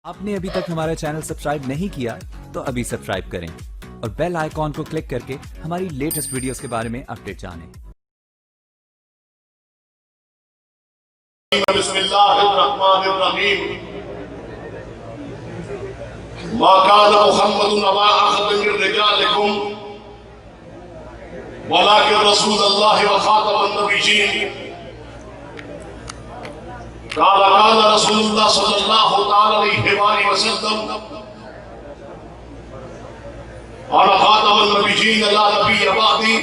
آپ نے ابھی تک ہمارا چینل سبسکرائب نہیں کیا تو ابھی سبسکرائب کریں اور بیل آئیکن کو کلک کر کے ہماری لیٹسٹ ویڈیوز کے بارے میں اپڈیٹ جانیں۔ بسم اللہ الرحمن الرحیم ما كان محمد ابا احد من رجالكم ولكن رسول الله وخاتم النبيين قال رسول الله صلى الله عليه وآله وسلم انا خاتم النبيين لا نبي بعدي۔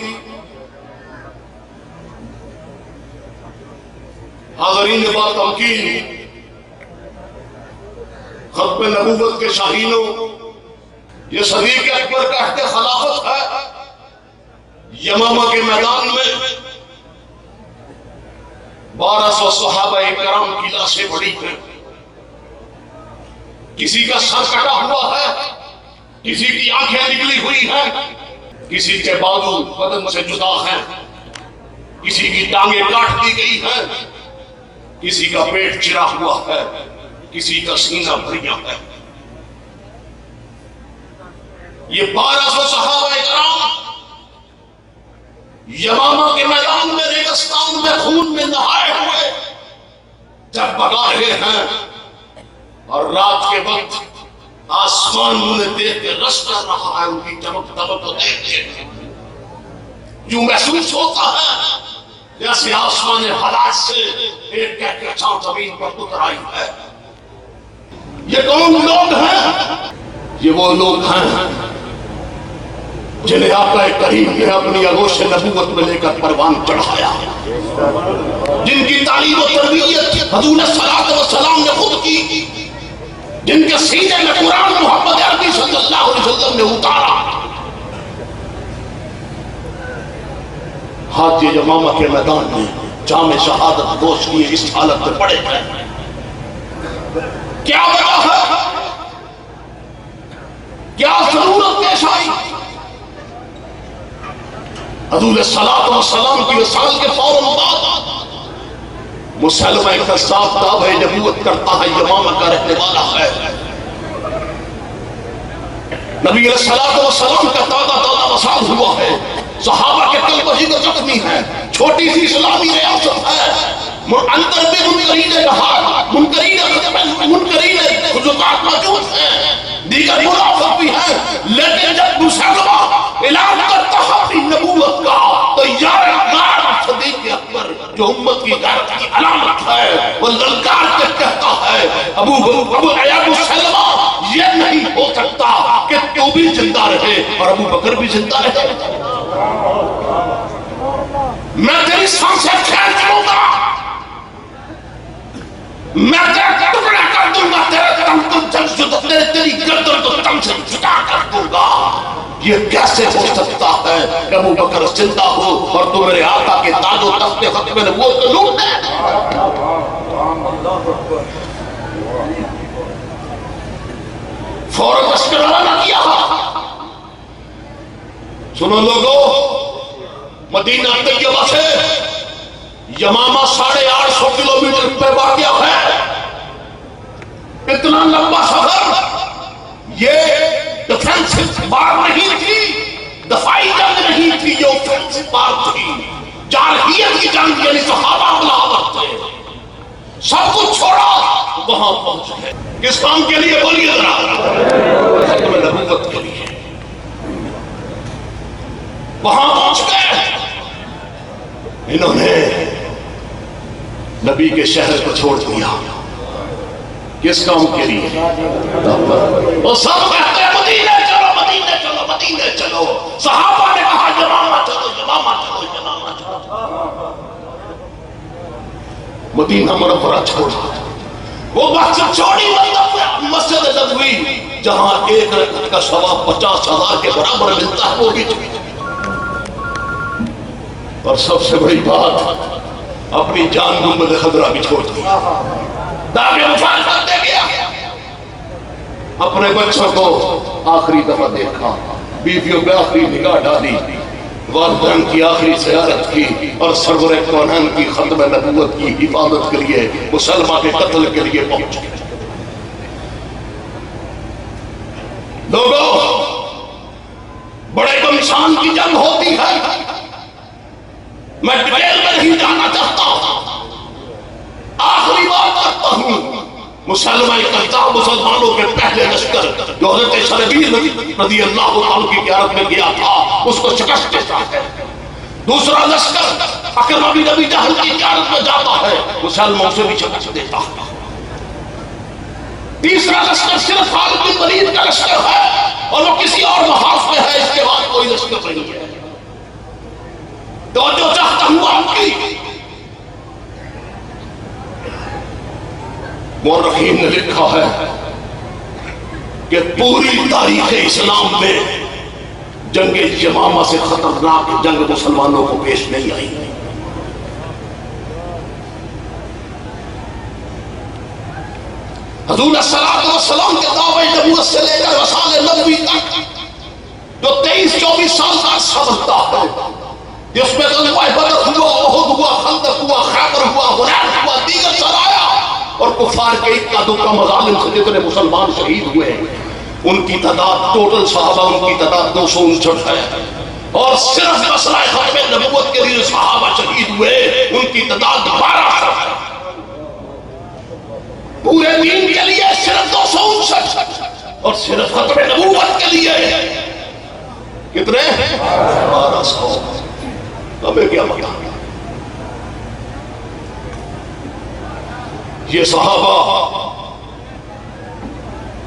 حاضرین بات تمکین، ختم نبوت کے شاہینوں، یہ صدیق اکبر کا عہد خلافت ہے۔ یمامہ کے میدان میں 1200 صحابہ کرام کی لاشیں پڑی ہیں، کسی کا سر کٹا ہوا ہے، کسی کی آنکھیں نکلی ہوئی ہیں، کسی کے بازو بدن سے جدا ہیں، کسی کی ٹانگیں کاٹ دی گئی ہیں، کسی کا پیٹ چرا ہوا ہے، کسی کا سینہ بھریا ہے۔ یہ 1200 صحابہ کرام یمامہ کے میدان میں ریگستان میں خون میں نہائے ہوئے جب بگا رہے ہیں، اور رات کے وقت آسمان انہیں دیکھ کے رس کر رہا ہے، ان کی چمک دمک کو دیکھ کے یوں محسوس ہوتا ہے جیسے آسمان حالات سے ایک کہکشاں زمین پر اتر آئی ہے۔ یہ کون لوگ ہیں؟ یہ وہ لوگ ہیں جنہیں آقا کریم نے اپنی آغوش نبوت میں لے کر پروان چڑھایا، جن کی تعلیم و تربیت حضور صلی وسلم نے خود کی، جن کے سینے میں قرآن محمد عربی صلی اللہ علیہ وسلم نے اتارا۔ حاجی یمامہ کے میدان میں جام شہادت گوش کیے اس حالت میں پڑے ہیں۔ کیا وجہ ہے؟ کیا ضرورت پیش آئی؟ حضور صلی وسلم کی وصال کے فوراً بعد مسلمہ کذاب دعوی نبوت کرتا ہے، یمامہ کا رہنے والا ہے۔ نبی علیہ السلام کا تازہ وصال ہوا ہے، صحابہ کے قلب وحید زخمی ہیں، چھوٹی سی اسلامی ریاست ہے، اندر بھی منکرین رہا، منکرین خضوقات موجود ہیں، دیگر منافق بھی ہیں، لیکن جب مسلمہ اعلان کرتا ہے اپنی نبوت کا تو یار صدیق اکبر جو امت کی غیرت کی علامت ہے وہ للکار کے کہتا ہے ابو عیاض السلمہ یہ نہیں ہو سکتا کہ تو بھی زندہ رہے اور ابو بکر بھی زندہ رہے۔ میں تیری سانسیں کھینچ لوں گا، میں تیرا ٹکڑا کر دوں گا، تیرے تن کو تیری گردن کو تن سے جدا کر دوں گا۔ یہ کیسے ہو سکتا ہے کہ ابو بکر زندہ ہو اور تو میرے آقا کے تاج و تخت ختم نبوت کو لوٹ دے؟ فوراً لشکر روانہ کیا۔ سنو لوگو، مدینہ طیبہ سے یمامہ 850 کلومیٹر پہ واقع ہے۔ اتنا لمبا سفر، یہ ڈیفنسو وار نہیں تھی، دفاعی جنگ نہیں تھی، یہ اوفنسو وار تھی، جارحیت کی جنگ، یعنی صحابہ ملاحظت تھے۔ سب کچھ چھوڑا وہاں پہنچ گئے، کس کام کے لیے بولیے ذرا؟ ختم نبوت کے لیے۔ وہاں پہنچ گئے، انہوں نے نبی کے شہر کو چھوڑ دیا، کس کام کے لیے؟ وہ سب کہتے ہیں مدینے چلو، مدینے چلو، مدینے چلو۔ صحابہ نے کہا یمامہ چلو، یمامہ چلو، یمامہ چلو۔ مدینہ منورہ چھوڑا، وہ مسجد چھوڑی، مسجد نبوی جہاں ایک رکعت کا ثواب 50,000 کے برابر ملتا ہے وہ بھی چھوڑی۔ اور سب سے بڑی بات، اپنی جان گنبد خضرا بھی چھوڑ دی، داغے مفارقت دے گیا۔ اپنے بچوں کو آخری دفعہ دیکھا، بیویوں پہ آخری نگاہ ڈالی، والدین کی آخری زیارت کی، اور سرور کونین کی ختم نبوت کی حفاظت کے لیے مسلمہ کے قتل کے لیے پہنچ گئے۔ لوگوں، بڑے کمشان کی جنگ ہوتی ہے، میں ڈیٹیل میں نہیں جانا چاہتا، آخری بات کرتا ہوں۔ مسلمہ کذاب مسلمانوں کے پہلے لشکر جو حضرت شربیل رضی اللہ عنہ کی قیادت میں گیا تھا اس کو شکست دیتا ہے۔ دوسرا لشکر اکرمہ بن ابی جہل کی قیادت میں جاتا ہے، مسلمانوں سے بھی شکست دیتا ہے۔ تیسرا لشکر صرف خالد بن ولید کا لشکر ہے اور وہ کسی اور محاذ میں ہے، اس کے بعد کوئی لشکر نہیں ہے۔ توجہ چاہتا ہوں آپ کی، مورخین نے لکھا ہے کہ پوری تاریخ اسلام میں جنگ یمامہ سے خطرناک جنگ مسلمانوں کو پیش نہیں آئی۔ حضور صلی اللہ علیہ وسلم کے دعوے نبوت سے لے کر وصال نبوی تک جو 23-24 سال کا عرصہ بنتا ہے، جس میں غزوہ بدر ہوا، احد ہوا، خندق ہوا، خیبر ہوا، حنین ہوا، دیگر سرایا اور کفار کے اکا دکا مظالم سے جتنے مسلمان شہید ہوئے، ان کی تعداد ٹوٹل صحابہ ان کی تعداد 259 ہے، اور صرف مسئلہ ختم نبوت کے لیے صحابہ شہید ہوئے ان کی تعداد 1200 ہے۔ پورے دین کے لیے صرف 259 اور صرف ختم نبوت کے لیے کتنے؟ 1200۔ ہمیں کیا پتا؟ یہ صحابہ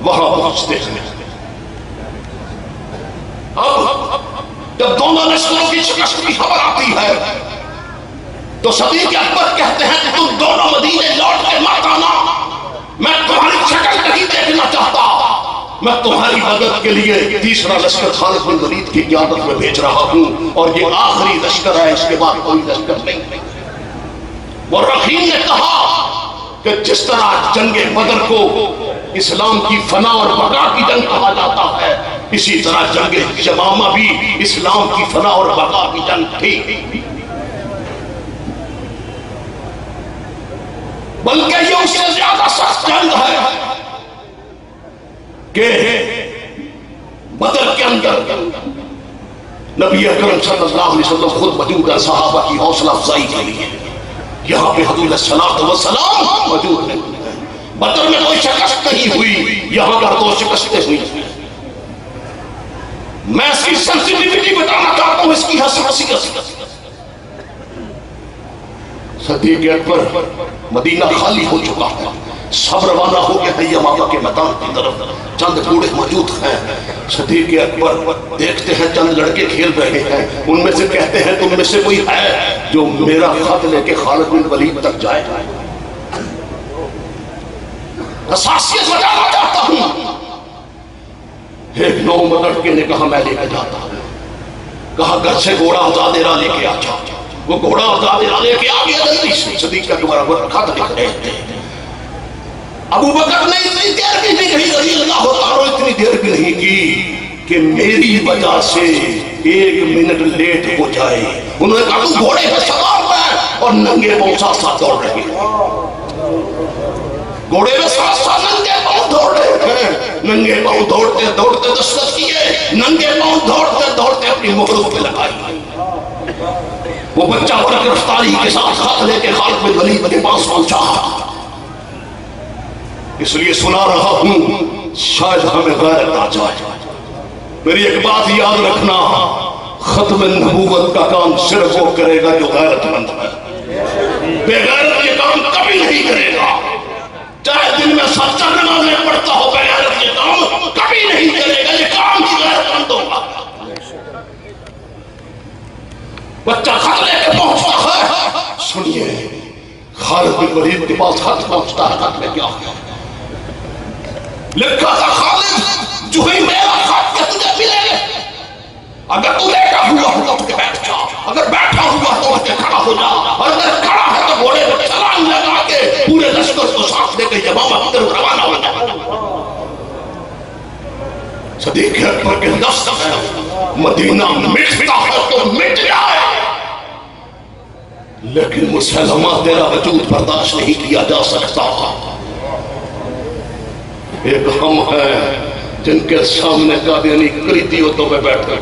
وہاں پہنچتے ہیں۔ اب جب دونوں لشکروں کی شکست کی خبر آتی ہے تو صدیق اکبر کہتے ہیں کہ تم دونوں مدینے لوٹ کے مت آنا، میں تمہاری شکل نہیں دیکھنا چاہتا، میں تمہاری مدد کے لیے تیسرا لشکر خالد بن ولید کی قیادت میں بھیج رہا ہوں اور یہ آخری لشکر ہے، اس کے بعد کوئی لشکر نہیں۔ مورخین نے کہا کہ جس طرح جنگ بدر کو اسلام کی فنا اور بقا کی جنگ کہا جاتا ہے، اسی طرح جنگ یمامہ بھی اسلام کی فنا اور بقا کی جنگ تھی، بلکہ یہ اس سے زیادہ سخت جنگ ہے کہ بدر کے اندر نبی اکرم صلی اللہ علیہ وسلم خود موجود ہے صحابہ کی حوصلہ افزائی کے لیے۔ یہاں پہ حضور صلی اللہ علیہ وسلم موجود ہے۔ بدر میں کوئی شکست نہیں ہوئی، یہاں پر 2 شکستیں ہوئی۔ میں اس کی سنسیٹیوٹی بتانا چاہتا ہوں، اس کی حساسیت۔ صدیق اکبر مدینہ خالی ہو چکا ہے، سب روانہ ہو گئے ہیں یمامہ کے میدان کی طرف، چند بوڑھے موجود ہیں۔ صدیق اکبر دیکھتے ہیں چند لڑکے کھیل رہے ہیں، ان میں سے کہتے ہیں تم میں سے کوئی ہے جو میرا خط لے کے خالد بن ولید تک جائے؟ حساسیت بتانا چاہتا ہوں۔ ایک نوجوان لڑکے نے کہا میں لے کے جاتا ہوں۔ کہا گھر سے گھوڑا ازادیرا لے کے آ جاؤ۔ وہ گھوڑا ازادیرا لے کے آ گیا جلدی سے۔ صدیق اکبر خط لکھ رہے تھے۔ ابو بکر نے اتنی دیر بھی نہیں رضی اللہ تعالیٰ اتنی دیر بھی نہیں کی کہ میری وجہ سے 1 منٹ لیٹ ہو جائے۔ انہوں نے کہا تو گھوڑے پہ سوار ہے اور ننگے پاؤں ساتھ ساتھ دوڑ رہے ہیں، گھوڑے میں ساتھ ساتھ ننگے پاؤں دوڑ رہے ہیں۔ ننگے پاؤں دوڑتے دوڑتے دستخط کیے، ننگے پاؤں دوڑتے دوڑتے اپنی مہروں پہ لگائی۔ وہ بچہ بڑا گرفتاری کے ساتھ خط لے کے خالد بن ولید کے پاس پہنچا۔ اس لیے سنا رہا ہوں شاید ہمیں غیرت آ جائے۔ میری ایک بات یاد رکھنا، ختم نبوت کا کام صرف وہ کرے گا جو غیرت مند ہے، بے غیرت یہ کام کبھی نہیں کرے گا۔ چاہے دن میں 70 نمازیں پڑھتا ہو، بے غیرت یہ کام کبھی نہیں کرے گا، یہ کام ہی غیرت مند ہوگا۔ بچہ خط لے کے پہنچتا ہے، سنیے خالد بن ولید کے پاس خط پہنچتا ہے۔ خط میں کیا لکھا تھا؟ خالد جو ہی میرا خط کہ تجھے ملے گا، اگر تو لیٹا ہوا ہو تو اٹھ بیٹھ جا، اگر بیٹھا ہوا تو اٹھ کے کھڑا ہو جا، اور اگر کھڑا ہے تو گھوڑے پر چھلانگ لگا کے پورے لشکر کو ساتھ لے کے یمامہ کی طرف روانہ ہو جا۔ صدیق اکبر کے لفظ ہے مدینہ مٹتا ہے تو مٹ جائے، لیکن مسلمہ تیرا وجود برداشت نہیں کیا جا سکتا۔ ایک ہم ہیں جن کے سامنے قادیانی قریدیتوں میں بیٹھ کر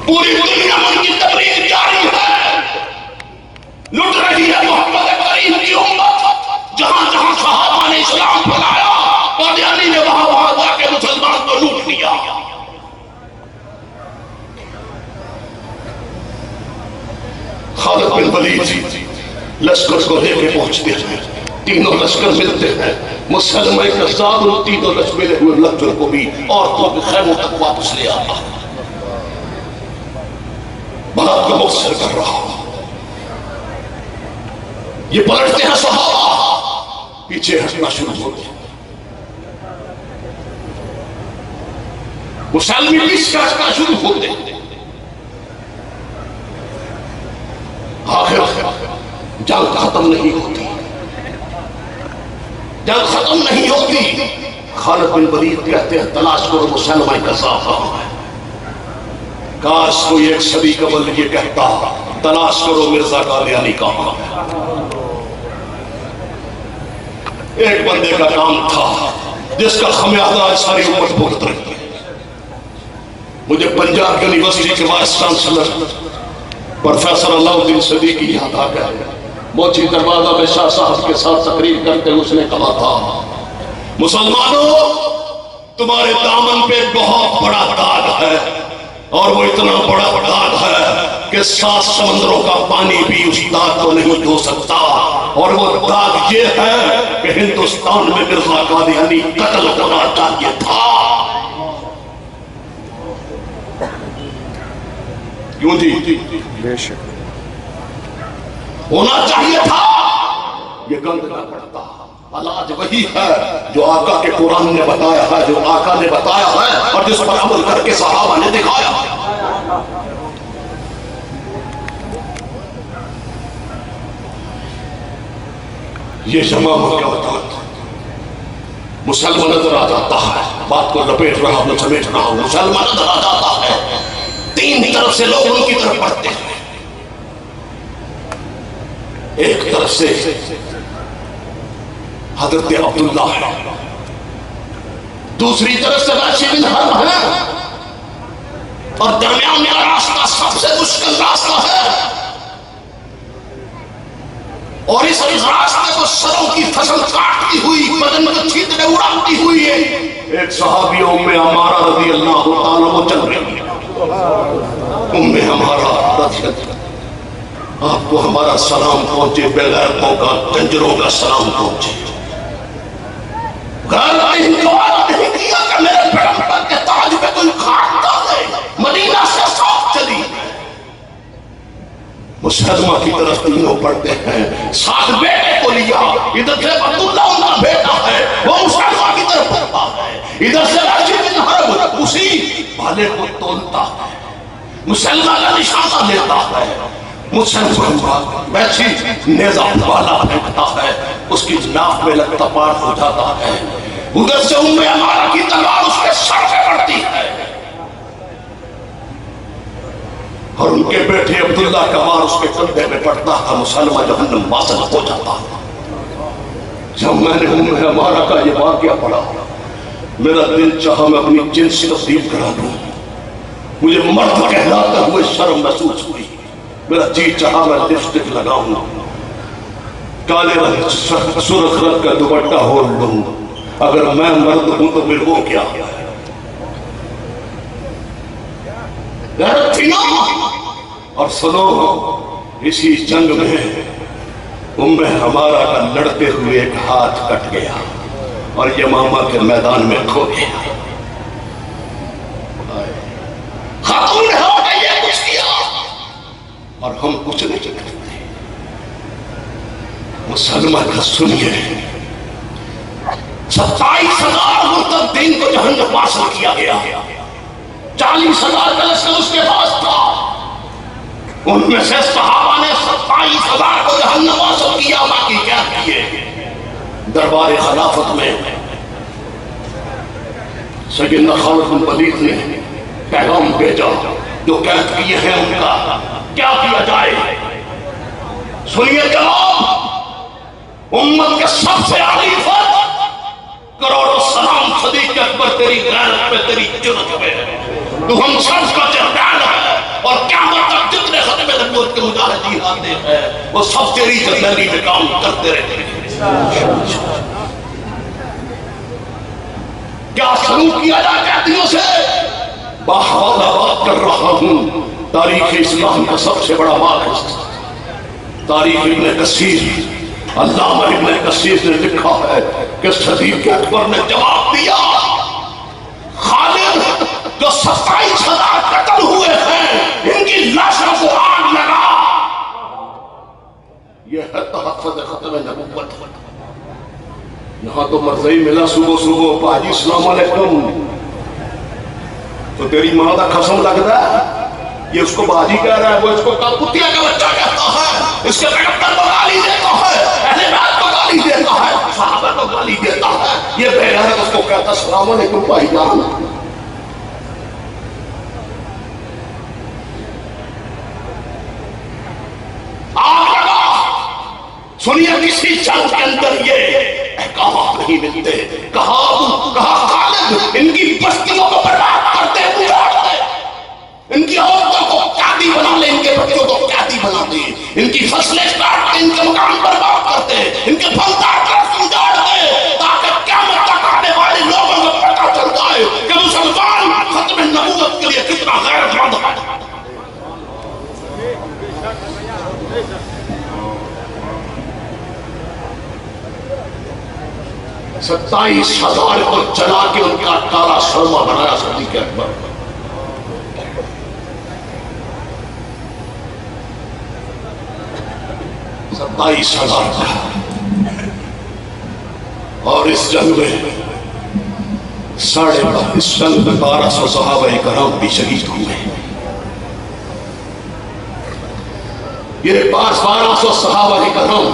پوری دنیا میں ان کی تبلیغ جاری ہے، لٹ رہی ہے محمد کریم کی امت۔ جہاں جہاں صحابہ نے اسلام پھیلایا، قادیانی نے وہاں وہاں جا کے مسلمان کو لوٹ لیا۔ خالد بن ولید لشکر کو لے کے پہنچتے ہیں، تینوں لشکر ملتے ہیں، مسلمہ کذاب ان تینوں لشکر ملے ہوئے لشکر کو بھی عورتوں کے خیموں تک واپس لے آتا۔ بات کو مختصر کر رہا ہوں، یہ پلٹتے ہیں صحابہ، پیچھے ہٹنا شروع ہو گیا، مسلمی پیچھے ہٹنا شروع ہو گئے۔ آخر جنگ ختم نہیں ہوتی، جنگ ختم نہیں ہوتی۔ خالد بن ولید کہتے ہیں تلاش کرو مسلمہ کذاب کہاں ہے۔ کاش کوئی ایک صدی قبل یہ کہتا تلاش کرو مرزا قادیانی کہاں ہے۔ ایک بندے کا کام تھا جس کا خمیازہ آج ساری امت بھگت رہی ہے۔ مجھے پنجاب یونیورسٹی کے vice chancellor professor Alauddin Siddiqui یاد آ گئے۔ موچی دروازہ میں شاہ صاحب کے ساتھ تقریر کرتے اس نے کہا تھا، مسلمانوں تمہارے دامن پہ بہت بڑا داغ ہے، اور وہ اتنا بڑا داغ ہے کہ 7 سمندروں کا پانی بھی اس داغ کو نہیں دھو سکتا، اور وہ داغ یہ ہے کہ ہندوستان میں مرزا قادیانی قتل ہونا چاہیے تھا۔ کیوں جی؟ بے شک ہونا چاہیے تھا، یہ گند نہ پڑتا۔ علاج وہی ہے جو آقا کے قرآن نے بتایا ہے، جو آقا نے بتایا ہے اور جس پر عمل کر کے صحابہ نے دکھایا۔ یہ جمع ہو کیا ہوتا ہے؟ مسلمان نظر آ جاتا ہے، بات کو لپیٹ رہا ہوں سمیٹ رہا ہوں، مسلمان نظر آ جاتا ہے، 3 طرف سے لوگ ان کی طرف بڑھتے ہیں۔ ایک طرف سے حضرت عبداللہ ہے، دوسری طرف سے راشد بن حرب ہے، اور درمیان میں راستہ سب سے مشکل راستہ ہے، اور اس راستے کو سروں کی فصل کاٹتی ہوئی، بدن میں چھیدنے اڑاتی ہوئی ہے۔ ایک صحابی ام عمارہ رضی اللہ تعالیٰ وہ چل رہی ہے۔ ام عمارہ رضی اللہ، آپ کو ہمارا سلام پہنچے، بغیرتوں کا کنجروں کا سلام پہنچے۔ گھر نہیں کیا کہ میرے پیغمبر کے تاج پہ کوئی کھاٹتا ہے، مدینہ سے صاف چلی۔ مسلمہ کی طرف تینوں پڑھتے ہیں، 7 بیٹے کو لیا، ادھر سے عبداللہ ان کا بیٹا ہے، وہ مسلمہ کی طرف پڑھتا ہے، ادھر سے راشد بن حرب اسی بھالے کو تولتا ہے، مسلمہ کا نشانہ لیتا ہے، مسلمان ویسی نیزہ والا پھینکتا ہے، اس کی ناک میں لگتا پار ہو جاتا ہے، ادھر سے ام عمارہ کی تلوار اس کے سر سے پڑتی ہے، اور ان کے بیٹے عبداللہ کا وار اس کے کندھے میں پڑتا تھا، مسلمہ جہنم واصل ہو جاتا۔ جب میں نے ام عمارہ کا یہ واقعہ پڑھا، میرا دل چاہا میں اپنی جنس تبدیل کرا دوں، مجھے مرد کہلاتے ہوئے شرم محسوس ہوئی، میرا جی چاہا میں لپسٹک لگاؤں، کالے رنگ سرخ رنگ کا دوپٹہ اوڑھ لوں، اگر میں مرد ہوں تو پھر وہ کیا؟ غیرت تھی نا۔ اور سنو، اسی جنگ میں ام ہمارا کا لڑتے ہوئے ایک ہاتھ کٹ گیا اور یمامہ کے میدان میں کھو گیا۔ خاتون ہے یہ کچھ کیا اور ہم کچھ نہیں کرتے۔ مسلمہ کا سنیے، 27,000 مرتدین کو جہنم واصل کیا گیا، 40,000 کا لشکر اس کے پاس تھا، ان میں سے صحابہ نے 27,000 کو جہنم واصل کیا، باقی کیا کیے؟ دربار خلافت میں سیدنا خالد بن ولید نے پیغام بھیجا، جو قید کیے ہیں ان کا کیا کیا جائے؟ سنیے جواب، امت کے سب سے عالی فرد کروڑوں سلام صدیق اکبر تیری غیرت میں، تیری جرت میں ہے. تو ہم سب کا جرنیل ہے، اور قیامت تک جتنے ختم نبوت کے مجاہدین آتے ہیں وہ سب تیری جرنیلی میں کام کرتے رہتے ہیں. کیا سلوک کیا جائے قیدیوں سے؟ باحال بات کر رہا ہوں. تاریخ اسلام کا سب سے بڑا باعث تاریخ ابن کثیر، علامہ ابن کثیر نے لکھا ہے کہ صدیق اکبر نے جواب دیا، خالد جو 27,000 قتل ہوئے ہیں ان کی لاشوں کو آگ لگا. یہ ہے تحفظ ختم نبوت. یہاں تو مرضی ملا صبح صبح، باجی السلام علیکم، تو تیری ماں کا قسم لگتا ہے. یہ اس کو باجی کہہ رہا ہے، وہ اس کو کتیا کا بچہ کہتا ہے، اس کے پیغمبر کو گالی دیتا ہے، اہل بیت کو گالی دیتا ہے، صحابہ کو گالی دیتا ہے. یہ بے غیرت اس کو کہتا السلام علیکم بھائی جان. سنیے کسی جنگ کے اندر یہ احکامات نہیں ملتے. کہا خالد ان کی بستیوں کو برباد کرتے ہیں، ان کی عورتوں کو قیدی بنا لے، ان کے بچوں کو قیدی بنا دے، ان کی فصلیں کاٹ کے ان کے مکان برباد کرتے ہیں، ان کے پھلدار درخت اجاڑ دے، تاکہ قیامت تک آنے والے لوگوں کو پتہ چل جائے کہ مسلمان ختم نبوت کے لیے کتنا غیرت مند ہے. 27,000 کو جلا کے ان کا کالا سرما بنایا صدیق اکبر. 27,000 کا. اور اس جنگ میں 1250 صحابہ کرام بھی شہید ہوئے. یہ 1200 صحابہ کرام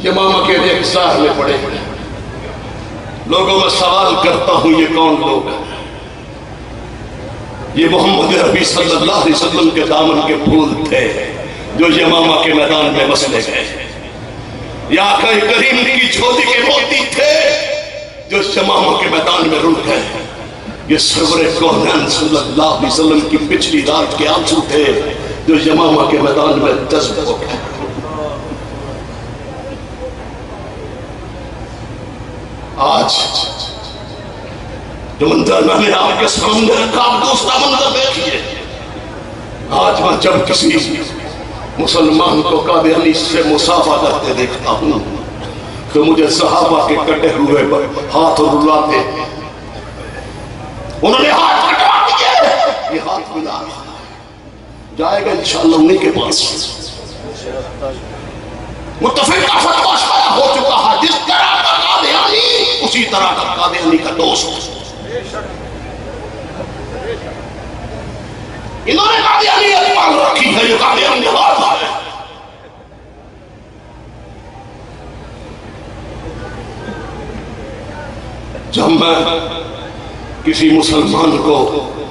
یمامہ کے انتظار میں پڑے. لوگوں میں سوال کرتا ہوں یہ کون لوگ ہیں؟ یہ محمد عربی صلی اللہ علیہ وسلم کے دامن کے پھول تھے جو یمامہ کے میدان میں مسلے گئے. یا آقا کریم کی جھولی کے موتی تھے جو یمامہ کے میدان میں رل گئے. یہ سرور کونین صلی اللہ علیہ وسلم کی پچھلی رات کے آنسو تھے جو یمامہ کے میدان میں جذب ہو گئے. آج جو منظر میں نے آپ کے سامنے رکھا، آپ دوسرا منظر دیکھیے. آج میں جب کسی مسلمان کو قادیانی سے مصافحہ کرتے دیکھتا ہوں تو مجھے صحابہ کے کٹے ہوئے ہاتھ رلاتے. انہوں نے ہاتھ کٹوا دیے، یہ ہاتھ ملا جائے گا انشاءاللہ انہیں کے پاس. متفقہ فتویٰ شائع ہو چکا ہے، جس طرح کا قادیانی اسی طرح کا قادیانی کا دوست. انہوں نے قادیانیت پال رکھی ہے، یہ قادیانی ہاتھ ہے. جب میں کسی مسلمان کو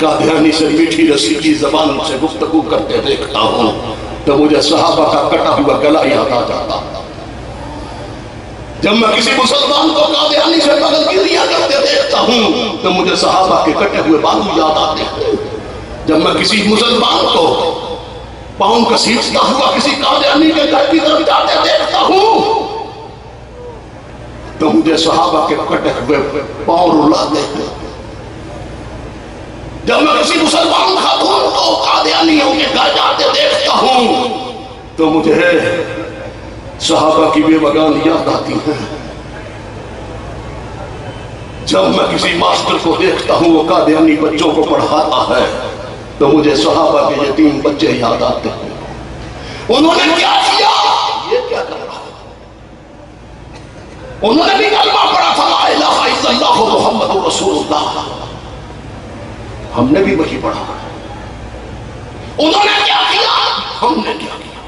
قادیانی سے میٹھی رسی کی زبان سے گفتگو کرتے دیکھتا ہوں تو مجھے صحابہ کا کٹا ہوا گلا یاد آ جاتا. جب میں کسی مسلمان کو قادیانی سے بغل گیریاں کرتے دیکھتا ہوں تو مجھے صحابہ کے کٹے ہوئے بازو یاد آتے ہیں. جب میں کسی مسلمان کو پاؤں کسیٹتا ہوا کسی قادیانی کے گھر کی طرف جاتے دیکھتا ہوں تو مجھے صحابہ کے کٹے ہوئے پاؤں رلاتے ہیں. جب میں کسی مسلمان خاتون کو قادیانیوں کے گھر جاتے دیکھتا ہوں تو مجھے صحابہ کی بے بگان یاد آتی ہیں. جب میں کسی ماسٹر کو دیکھتا ہوں وہ قادیانی بچوں کو پڑھاتا ہے تو مجھے صحابہ کے یتیم بچے یاد آتے ہیں. انہوں نے کیا کیا؟ یہ کیا کر رہا ہے؟ انہوں نے بھی کلمہ پڑھا تھا لا الہ الا اللہ محمد رسول اللہ. ہم نے بھی وہی پڑھا. انہوں نے کیا کیا؟ ہم نے کیا کیا؟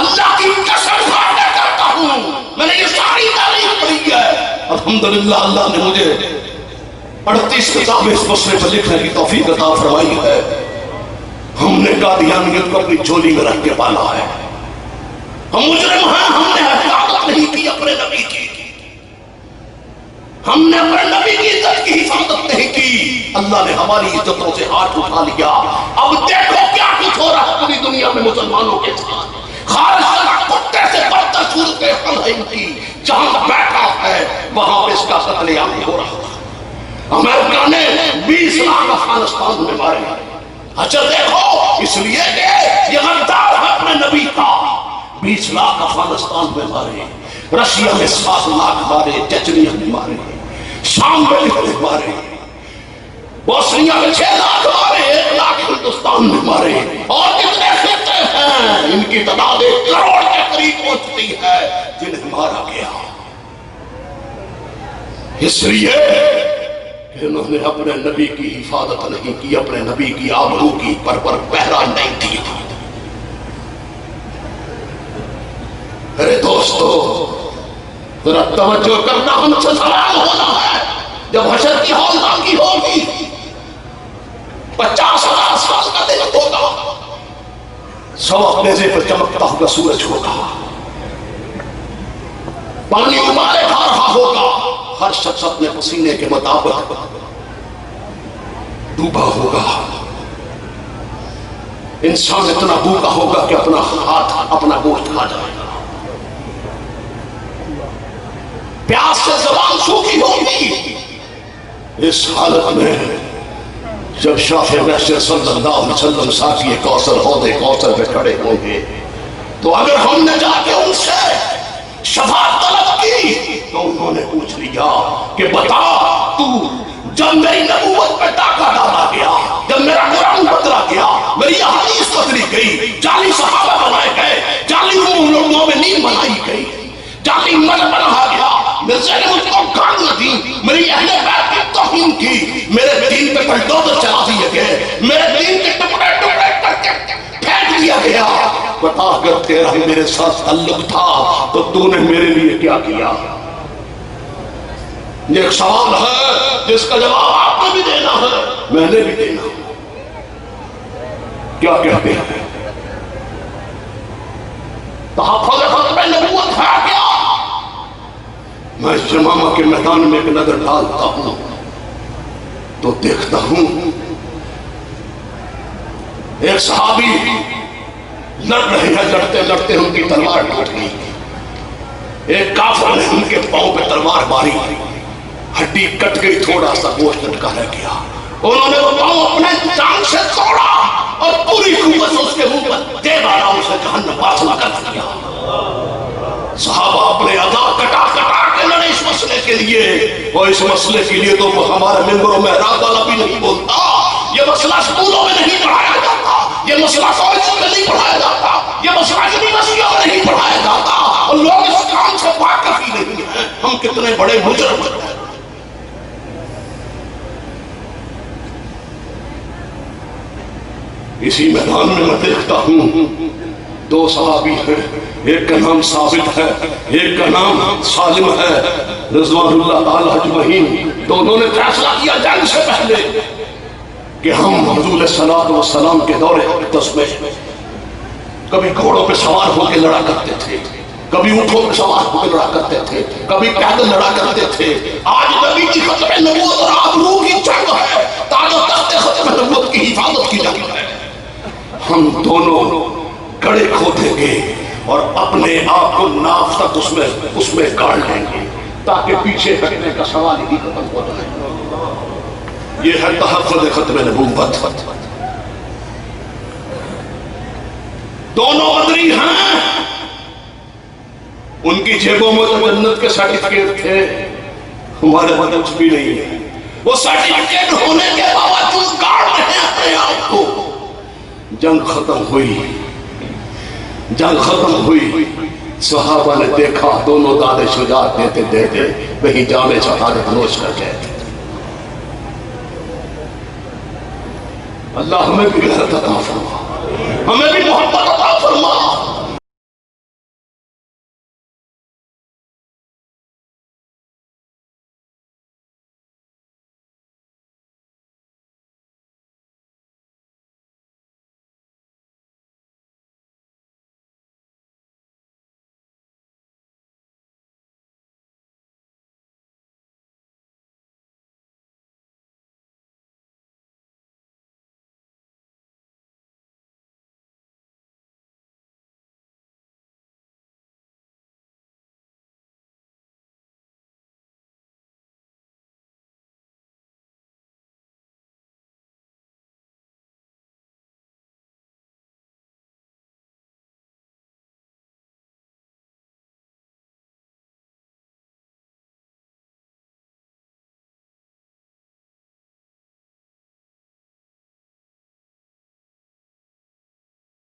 اللہ کی قسم کھا کے کہتا ہوں میں نے یہ ساری تاریخ پڑھی ہے. الحمدللہ اللہ نے مجھے 38 کتابیں اس مسئلے پر لکھنے کی توفیق عطا فرمائی ہے. ہم نے قادیانیت کو اپنی جھولی میں رکھ کے پالا ہے. ہم مجرم ہیں، ہم نے حفاظت نہیں کی اپنے نبی کی. ہم نے اپنے نبی کی عزت کی حفاظت نہیں کی، اللہ نے ہماری عزتوں سے ہاتھ اٹھا لیا۔ اب دیکھو کیا کچھ ہو رہا ہے پوری دنیا میں مسلمانوں کے ساتھ۔ خارج کا کتے سے بدتر صورت حال ہے ان کی، جہاں بیٹھا ہے وہاں پہ اس کا قتل عام ہو رہا ہے۔ امریکہ نے 20 لاکھ افغانستان میں مارے۔ اچھا دیکھو، اس لیے کہ یہ غدار ہے اپنے نبی کا، 20 لاکھ افغانستان میں مارے، رشیا میں 7 لاکھ مارے، چچنیا میں مارے، شام میں کتنے مارے، بوسنیا میں 6 لاکھ مارے، 1 لاکھ ہندوستان میں مارے، اور کتنے خطے ہیں ان کی تعداد 1 کروڑ کے قریب پہنچتی ہے جنہیں مارا گیا، اس لیے کہ انہوں نے اپنے نبی کی حفاظت نہیں کی، اپنے نبی کی آبرو کی پر پہرا نہیں دی۔ میرے دوستو ذرا توجہ کرنا، ہم سے سوال ہونا ہے جب حشر کی ہولناکی ہوگی، 50,000 سال کا دن ہوگا، سوا نیزے پر چمکتا ہوا سورج ہوگا، پانی ابالے کھا رہا ہوگا، ہر شخص اپنے پسینے کے مطابق ڈوبا ہوگا، انسان اتنا بھوکا ہوگا کہ اپنا ہاتھ اپنا گوشت کھا جائے گا، پیاس سے زبان سوکھی ہوگی۔ اس حالت میں جب شافع محشر صلی اللہ علیہ وسلم ساقی کوثر حوض کوثر پہ کھڑے ہوں گے تو اگر ہم نے جا کے ان سے شفاعت طلب کی تو انہوں نے پوچھ لیا کہ بتا تو جب میری نبوت پہ ڈاکہ ڈالا گیا، جب میرا قرآن بدلا گیا، میری حدیث بدلی گئی، جعلی صحابہ بنائے گئے، جعلی مومنین بنائی گئی، جعلی مذہب بنا گیا، مرزا نے مجھ کو گان نہ دی، میری اہل بیت کی توہین کی، میرے دین پہ بلڈوزر چلا دیے گئے، میرے دین کے ٹکڑے ٹکڑے کر کے پھینک دیا گیا، بتا اگر تیرا میرے ساتھ تعلق تھا تو تو نے میرے لیے کیا کیا؟ یہ ایک سوال ہے جس کا جواب آپ نے بھی دینا ہے، میں نے بھی دینا۔ کیا کہتے ہیں؟ تحفظ ختم نبوت ہے کیا؟ میں جمامہ کے میدان میں ایک نظر ڈالتا ہوں تو دیکھتا ہوں ایک صحابی لڑ رہے ہیں، لڑتے لڑتے ان کی تلوار ٹوٹ گئی، ایک کافر نے ان کے پاؤں پہ تلوار ماری، ہڈی کٹ گئی، تھوڑا سا گوشت لٹکا رہ گیا، انہوں نے وہ پاؤں اپنے جان سے توڑا اور پوری قوت سے اس کے منہ پر دے مارا، اسے جہنم واصل کر دیا۔ صحابہ اپنے اعضاء کٹا کٹا کے لڑے اس مسئلے کے لیے، اور اس مسئلے کے لیے تو ہمارے منبر و محراب والا بھی نہیں بولتا، یہ مسئلہ اسکولوں میں نہیں پڑھایا جاتا، یہ مسئلہ کالجوں میں نہیں پڑھایا جاتا، یہ مسئلہ یونیورسٹیوں میں نہیں پڑھایا جاتا، اور لوگ اس کام سے واقف ہی نہیں ہیں۔ ہم کتنے بڑے مجرم ہیں۔ اسی میدان میں میں دیکھتا ہوں 2 صحابی ہیں، ایک کا نام ثابت ہے، ایک کا نام سالم ہے رضوان اللہ تعالی اجمعین۔ دونوں نے فیصلہ کیا جنگ سے پہلے کہ ہم حضور صلی اللہ علیہ وسلم کے دور اقدس میں کبھی گھوڑوں پہ سوار ہو کے لڑا کرتے تھے، کبھی اونٹوں پہ سوار ہو کے لڑا کرتے تھے، کبھی پیدل لڑا کرتے تھے۔ آج نبی کی ختم نبوت اور آبرو کی جنگ ہے، تاج و تخت ختم نبوت کی حفاظت کی جنگ ہے۔ ہم دونوں کڑے کھودیں گے اور اپنے آپ کو ناف تک اس میں گاڑ لیں گے تاکہ پیچھے ہٹنے کا سوال ہی ختم ہو جائے۔ یہ ہے تحفظ ختم نبوت۔ دونوں بدری ہیں، ان کی جیبوں میں تو جنت کے سرٹیفکیٹ تھے، ہمارے پاس کچھ بھی نہیں ہے۔ وہ سرٹیفکیٹ ہونے کے باوجود گاڑ رہے ہیں اپنے آپ کو۔ جنگ ختم ہوئی، جنگ ختم ہوئی، صحابہ نے دیکھا دونوں دادے شجاعت دیتے دیتے وہی جامع شہادت نوش کر گئے۔ اللہ ہمیں بھی غیرت عطا فرما، ہمیں بھی محبت عطا فرما۔